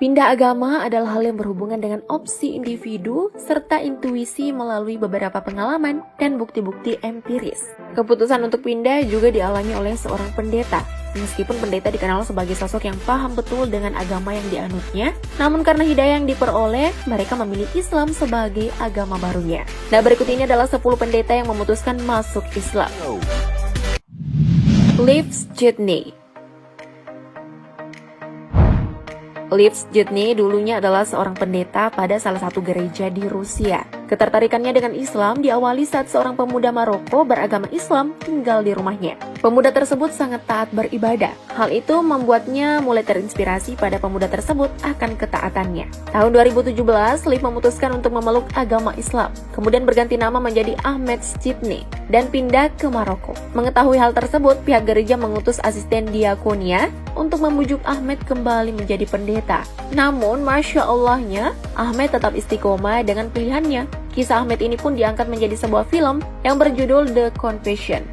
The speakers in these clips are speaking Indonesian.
Pindah agama adalah hal yang berhubungan dengan opsi individu serta intuisi melalui beberapa pengalaman dan bukti-bukti empiris. Keputusan untuk pindah juga dialami oleh seorang pendeta. Meskipun pendeta dikenal sebagai sosok yang paham betul dengan agama yang dianutnya, namun karena hidayah yang diperoleh, mereka memilih Islam sebagai agama barunya. Nah, berikut ini adalah 10 pendeta yang memutuskan masuk Islam. Lev Yezhny. Lev Yezhny dulunya adalah seorang pendeta pada salah satu gereja di Rusia. Ketertarikannya dengan Islam diawali saat seorang pemuda Maroko beragama Islam tinggal di rumahnya. Pemuda tersebut sangat taat beribadah. Hal itu membuatnya mulai terinspirasi pada pemuda tersebut akan ketaatannya. Tahun 2017, Lev memutuskan untuk memeluk agama Islam, kemudian berganti nama menjadi Ahmed Yezhny dan pindah ke Maroko. Mengetahui hal tersebut, pihak gereja mengutus asisten diakonia untuk membujuk Ahmed kembali menjadi pendeta. Namun, Masya Allahnya, Ahmed tetap istiqomah dengan pilihannya. Kisah Ahmed ini pun diangkat menjadi sebuah film yang berjudul The Confession.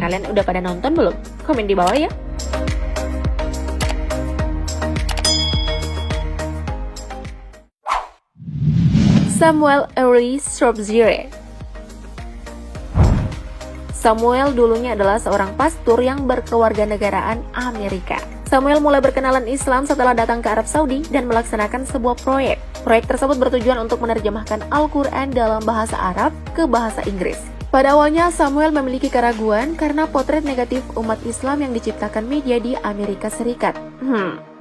Kalian udah pada nonton belum? Komen di bawah ya. Samuel Early Shropshire. Samuel dulunya adalah seorang pastor yang berkewarganegaraan Amerika. Samuel mulai berkenalan Islam setelah datang ke Arab Saudi dan melaksanakan sebuah proyek. Proyek tersebut bertujuan untuk menerjemahkan Al-Quran dalam bahasa Arab ke bahasa Inggris. Pada awalnya, Samuel memiliki keraguan karena potret negatif umat Islam yang diciptakan media di Amerika Serikat.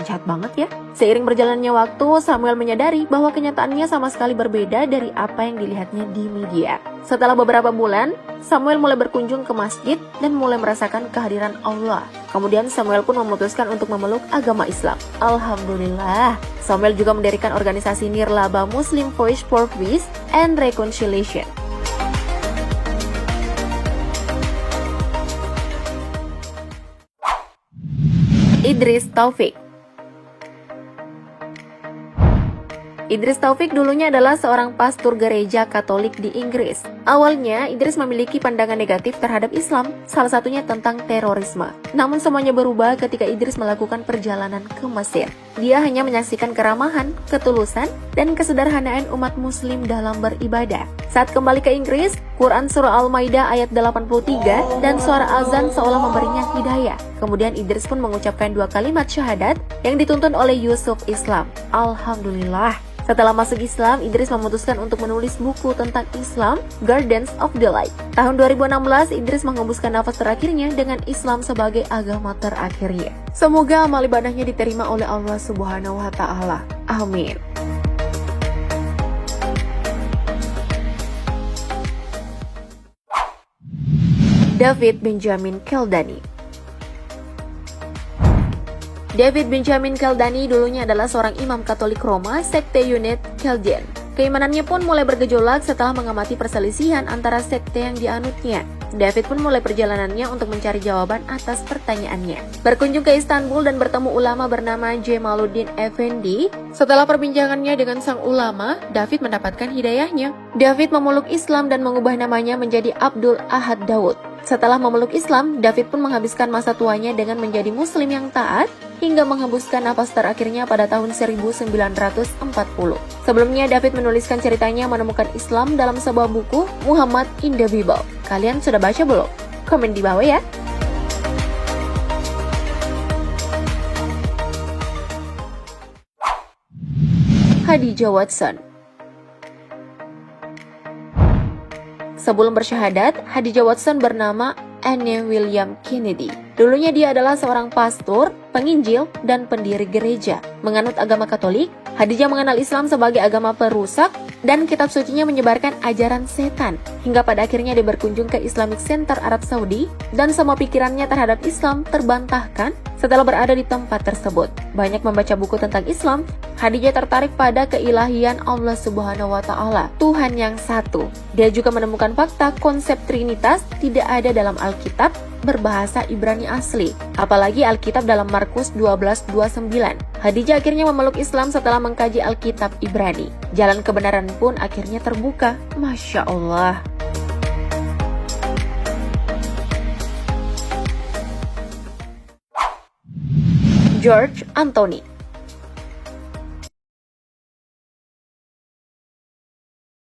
Jahat banget ya. Seiring berjalannya waktu, Samuel menyadari bahwa kenyataannya sama sekali berbeda dari apa yang dilihatnya di media. Setelah beberapa bulan, Samuel mulai berkunjung ke masjid dan mulai merasakan kehadiran Allah. Kemudian Samuel pun memutuskan untuk memeluk agama Islam. Alhamdulillah, Samuel juga mendirikan organisasi Nirlaba Muslim Voice for Peace and Reconciliation. Idris Taufik. Idris Taufik dulunya adalah seorang pastor gereja Katolik di Inggris. Awalnya, Idris memiliki pandangan negatif terhadap Islam, salah satunya tentang terorisme. Namun semuanya berubah ketika Idris melakukan perjalanan ke Mesir. Dia hanya menyaksikan keramahan, ketulusan, dan kesederhanaan umat muslim dalam beribadah. Saat kembali ke Inggris, Quran Surah Al-Maidah ayat 83 dan suara azan seolah memberinya hidayah. Kemudian Idris pun mengucapkan 2 kalimat syahadat yang dituntun oleh Yusuf Islam. Alhamdulillah. Setelah masuk Islam, Idris memutuskan untuk menulis buku tentang Islam, Gardens of the Light. Tahun 2016, Idris mengembuskan nafas terakhirnya dengan Islam sebagai agama terakhirnya. Semoga amal ibadahnya diterima oleh Allah Subhanahu wa Ta'ala. Amin. David Benjamin Kaldani. David Benjamin Kaldani dulunya adalah seorang imam Katolik Roma, sekte Unit Chaldean. Keimanannya pun mulai bergejolak setelah mengamati perselisihan antara sekte yang dianutnya. David pun mulai perjalanannya untuk mencari jawaban atas pertanyaannya. Berkunjung ke Istanbul dan bertemu ulama bernama Jemaluddin Effendi. Setelah perbincangannya dengan sang ulama, David mendapatkan hidayahnya. David memeluk Islam dan mengubah namanya menjadi Abdul Ahad Daud. Setelah memeluk Islam, David pun menghabiskan masa tuanya dengan menjadi muslim yang taat hingga menghembuskan nafas terakhirnya pada tahun 1940. Sebelumnya, David menuliskan ceritanya menemukan Islam dalam sebuah buku Muhammad in the Bible. Kalian sudah baca belum? Komen di bawah ya. Khadijah Watson. Sebelum bersyahadat, Khadijah Watson bernama Anne William Kennedy. Dulunya dia adalah seorang pastor, penginjil, dan pendiri gereja. Menganut agama Katolik, Khadijah mengenal Islam sebagai agama perusak dan kitab sucinya menyebarkan ajaran setan. Hingga pada akhirnya dia berkunjung ke Islamic Center Arab Saudi dan semua pikirannya terhadap Islam terbantahkan setelah berada di tempat tersebut. Banyak membaca buku tentang Islam, Khadijah tertarik pada keilahian Allah Subhanahu wa Ta'ala, Tuhan yang satu. Dia juga menemukan fakta konsep Trinitas tidak ada dalam Alkitab berbahasa Ibrani asli, apalagi Alkitab dalam Markus 12:29. Khadijah akhirnya memeluk Islam setelah mengkaji Alkitab Ibrani. Jalan kebenaran pun akhirnya terbuka. Masya Allah. George Anthony.